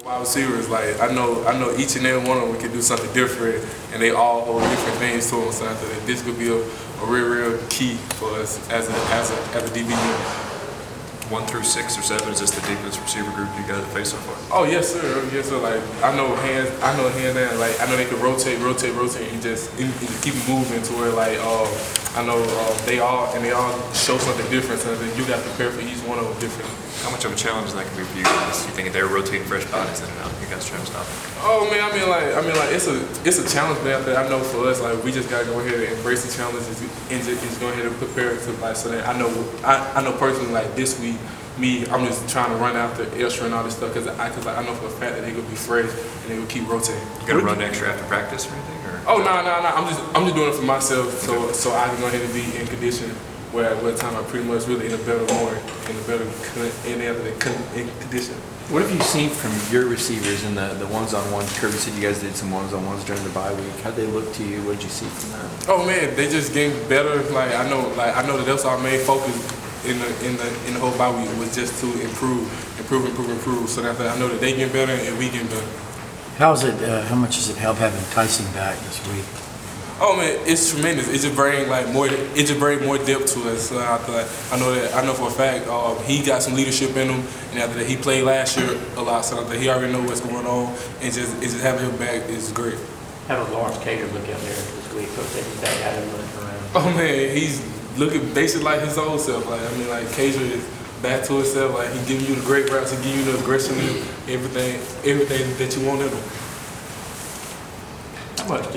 Wide receivers, like I know each and every one of them can do something different, and they all hold different things to them. So I think that this could be a real key for us as a DB unit. 1 through 6 or 7, is this the deepest receiver group you guys have faced so far? Oh yes sir, yes sir. Like I know hands down. Like I know they can rotate, and just keep moving to where like I know they all show something different. So that you got to prepare for each one of them different. How much of a challenge is that can be for you guys? You think they're rotating fresh bodies in and out? You guys trying to stop it? Oh man, I mean like it's a challenge out there. I know for us, like we just gotta go ahead and embrace the challenges and just go ahead and prepare to like so that I know personally like this week. I'm just trying to run after extra and all this stuff because I know for a fact that they're gonna be fresh and they will keep rotating. You gonna run extra after practice or anything? Or? Oh no! I'm just doing it for myself so I can go ahead and be in condition where time I pretty much really in a better condition. What have you seen from your receivers in the ones-on-ones? Kirby said you guys did some ones-on-ones during the bye week. How'd they look to you? What did you see from them? Oh man, they just getting better. Like I know that that's our main focus in the whole bye week was just to improve. So that I know that they getting better and we getting better. How much does it help having Tyson back this week? Oh man, it's tremendous. It just brings more depth to us. So I know for a fact he got some leadership in him, and after that he played last year a lot, so that he already know what's going on, and just having him back is great. How does Lawrence Cager look out there this week? Coach said he's back out and running around. Oh man, he's looking basically like his old self. Like I mean, like Cager is back to himself. Like he giving you the great routes, he giving you the aggression, everything that you want in him. How much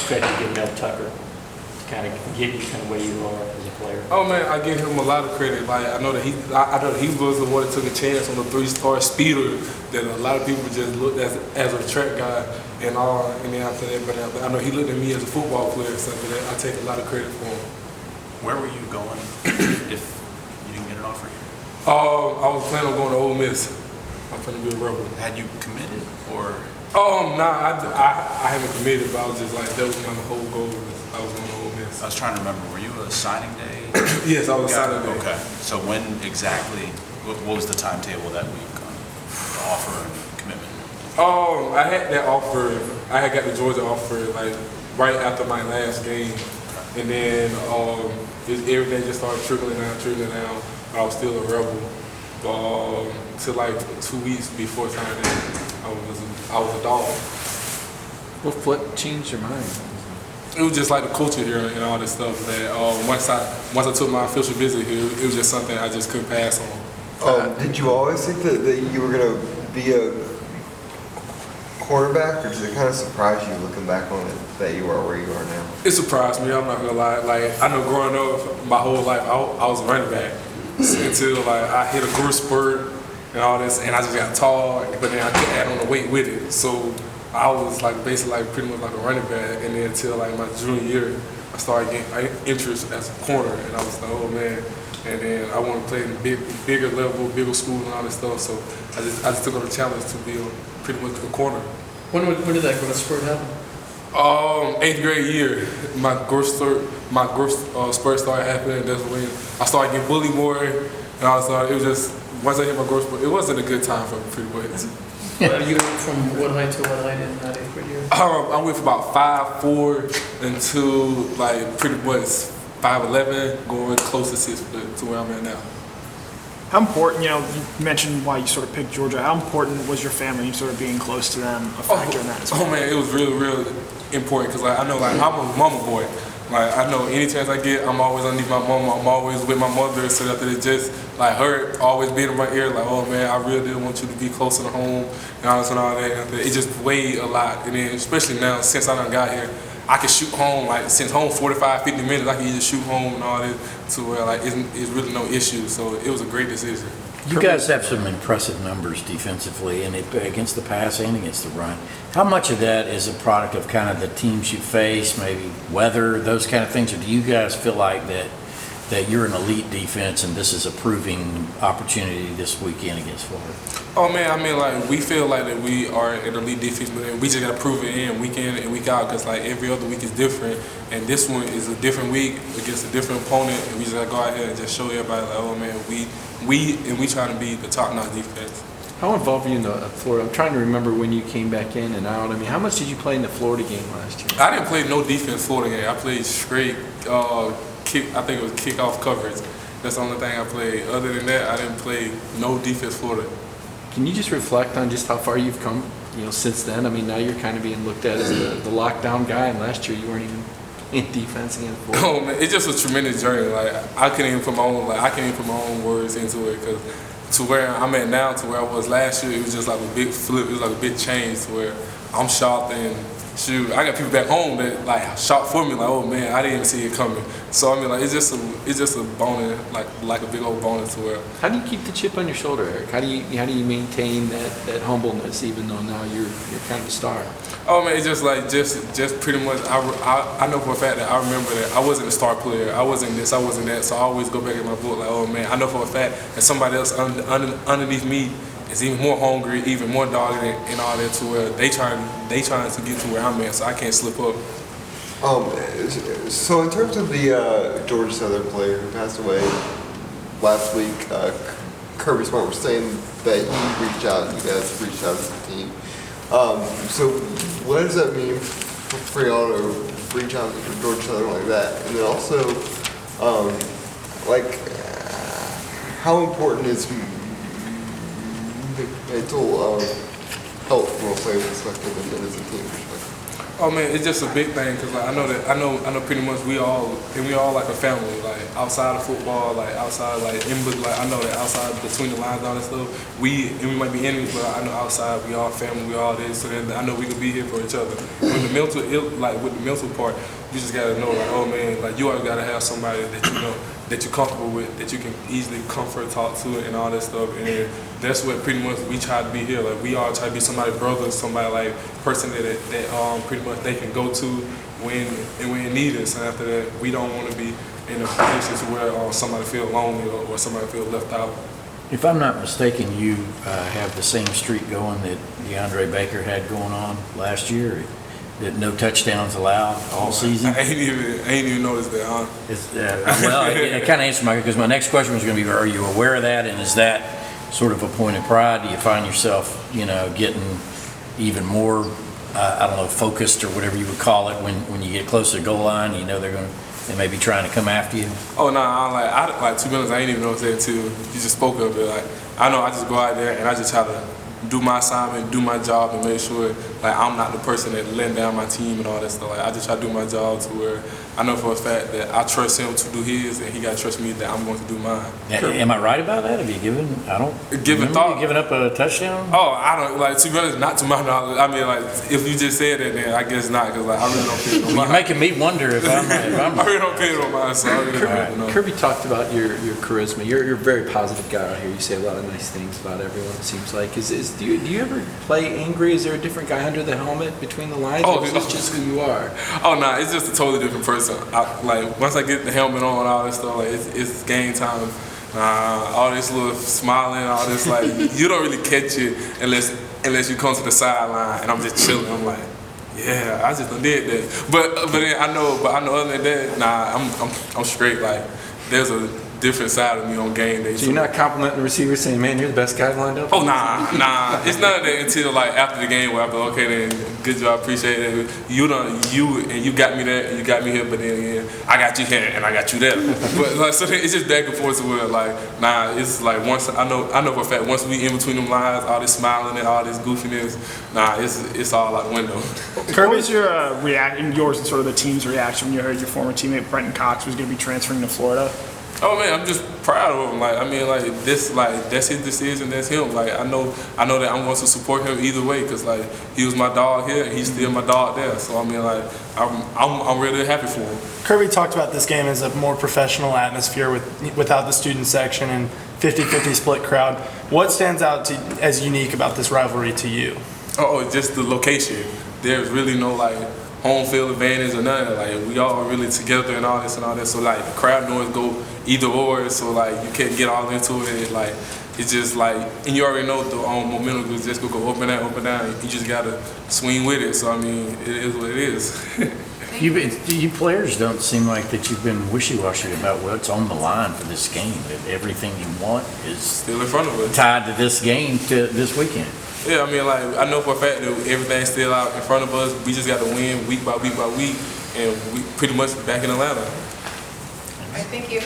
credit did you give Mel Tucker to kind of get you kind of where you are as a player? Oh man, I give him a lot of credit. Like I know that he was the one that took a chance on the 3-star speeder that a lot of people just looked at as a track guy and all. And then after that, but I know he looked at me as a football player, so that I take a lot of credit for him. Where were you going if you didn't get an offer here? I was planning on going to Ole Miss. I'm trying to be a Rebel. Had you committed or? I haven't committed, but I was just like, that was my whole goal. I was going to Ole Miss. I was trying to remember, were you a signing day? Yes, I was a signing day. Okay. So when exactly, what was the timetable that week on the offer and commitment? I had that offer, I had got the Georgia offer like right after my last game. And then everything just started trickling down. I was still a Rebel. Till like 2 weeks before signing, I was a dog. What changed your mind? It was just like the culture here and all this stuff that once I took my official visit here, it was just something I just couldn't pass on. Did you always think that you were going to be a quarterback, or does it kind of surprise you looking back on it that you are where you are now? It surprised me, I'm not going to lie. Like I know growing up, my whole life, I was a running back until like I hit a growth spurt and all this, and I just got tall, but then I could add on the weight with it. So I was like basically like pretty much like a running back, and then until like my junior year, I started getting interest as a corner, and I was like, oh man. And then I wanted to play in bigger level, bigger school and all this stuff. So I just took on the challenge to be pretty much a corner. When did that growth spurt happen? 8th grade year, my growth spurt started happening. That's when I started getting bullied more, and I was it was just once I hit my growth spurt, it wasn't a good time for me pretty much. You went from what height to what height in that 8th grade year? I went from about 5'4" until like pretty much 5'11", going close to 6 foot to where I'm at now. How important, you mentioned why you sort of picked Georgia. How important was your family and sort of being close to them a factor in that as well? Oh man, it was really, really important because like I know like I'm a mama boy. Like I know any chance I get, I'm always underneath my mama. I'm always with my mother, so that it just like her always being in my ear, like, oh man, I really did want you to be closer to home and all that. It just weighed a lot, and then especially now since I done got here, I can shoot home, like since home 45, 50 minutes, I can just shoot home and all this to where like it's really no issue. So it was a great decision. You guys have some impressive numbers defensively, and against the pass and against the run. How much of that is a product of kind of the teams you face, maybe weather, those kind of things, or do you guys feel like that you're an elite defense and this is a proving opportunity this weekend against Florida? Oh man, I mean like we feel like that we are an elite defense, but we just gotta prove it in week and week out because like every other week is different, and this one is a different week against a different opponent, and we just gotta go out here and just show everybody like, oh man, we trying to be the top-notch defense. How involved were you in the Florida? I'm trying to remember when you came back in and out. I mean, how much did you play in the Florida game last year? I didn't play no defense Florida game. I played straight kick. I think it was kickoff coverage. That's the only thing I played. Other than that, I didn't play no defense Florida. Can you just reflect on just how far you've come, since then? I mean, now you're kind of being looked at as the lockdown guy, and last year you weren't even in defense against Florida. Oh man, it's just a tremendous journey. Like I can't even put my own words into it, because to where I'm at now to where I was last year, it was just like a big flip. It was like a big change to where I'm shocked, and shoot, I got people back home that like shocked for me, like, oh man, I didn't even see it coming. So I mean, like it's just a bonus, like a big old bonus to where. How do you keep the chip on your shoulder, Eric? How do you maintain that humbleness, even though now you're kind of a star? Oh man, it's just like just pretty much. I know for a fact that I remember that I wasn't a star player. I wasn't this. I wasn't that. So I always go back in my book like, oh man, I know for a fact that somebody else underneath me is even more hungry, even more dogged, and all that, to where they trying to get to where I'm at. So I can't slip up. So in terms of the Georgia Southern player who passed away last week, Kirby Smart was saying that he reached out. You guys reached out as a team. So what does that mean for y'all to reach out to Georgia Southern like that? And then also, how important is mental health from a player perspective and as a team perspective? Oh man, it's just a big thing, because like, I know pretty much we all like a family, like outside of football, like outside, like I know that outside between the lines and all that stuff, we might be enemies, but I know outside we all family, we all this, so then I know we can be here for each other. With the mental part, you just gotta know, like, oh man, like you always gotta have somebody that you know that you're comfortable with, that you can easily comfort, talk to, and all that stuff. And that's what pretty much we try to be here. Like we all try to be somebody's brother, somebody like person that pretty much they can go to when need us. And after that, we don't want to be in a position to where somebody feel lonely or somebody feel left out. If I'm not mistaken, you have the same streak going that DeAndre Baker had going on last year. That no touchdowns allowed all season. I ain't even noticed that, huh? Well, it kind of answered because my next question was going to be, are you aware of that, and is that sort of a point of pride? Do you find yourself, getting even more, focused or whatever you would call it when you get close to the goal line? They may be trying to come after you. Oh no, I to be honest, I ain't even notice that until you just spoke of it. Like I know I just go out there and I just try to do my assignment, do my job, and make sure like I'm not the person that letting down my team and all that stuff. Like I just try to do my job to where I know for a fact that I trust him to do his, and he got to trust me that I'm going to do mine. Am I right about that? Have you given thought? Giving up a touchdown? Oh, I don't to be honest, not to my knowledge. I mean, like if you just said that, then I guess not, because like I really don't pay no mind. You're making me wonder if I'm I really don't pay no mind. So I really don't know. Kirby talked about your charisma. You're a very positive guy out here. You say a lot of nice things about everyone. It seems like. Do you ever play angry? Is there a different guy under the helmet between the lines? Or is this just who you are? Oh no, it's just a totally different person. Like once I get the helmet on and all this stuff, like it's game time. All this little smiling, all this like you don't really catch it unless you come to the sideline and I'm just chilling. I'm like, yeah, I just done did that. But then I know other than that, nah, I'm straight. Like there's a different side of me on game day. So you're not complimenting the receiver saying, man, you're the best guy lined up? Oh, nah. It's none of that until like after the game where I go, okay, then good job, appreciate it. You got me there, and you got me here, but then I got you here and I got you there. But like, so it's just back and forth to where like, nah, it's like once I know for a fact once we in between them lines, all this smiling and all this goofiness, nah, it's all out the window. What was your reaction, yours and sort of the team's reaction when you heard your former teammate Brenton Cox was going to be transferring to Florida? Oh man, I'm just proud of him. Like I mean, like this, like that's his decision, that's him. Like I know that I'm going to support him either way, because like he was my dog here and he's still my dog there. So I mean, like I'm really happy for him. Kirby talked about this game as a more professional atmosphere without the student section and 50-50 split crowd. What stands out as unique about this rivalry to you? Oh, just the location. There's really no like home field advantage or none of that. Like we all really together and all this and all that. So like the crowd noise go either or. So like you can't get all into it. Like it's just like, and you already know the momentum is just gonna go up and down, up and down. You just gotta swing with it. So I mean, it is what it is. You players don't seem like that you've been wishy-washy about what's on the line for this game, that everything you want is Still in front of us. tied to this game, to this weekend. Yeah, I mean, like, I know for a fact that everything's still out in front of us. We just got to win week by week by week, and we pretty much back in Atlanta. All right, thank you.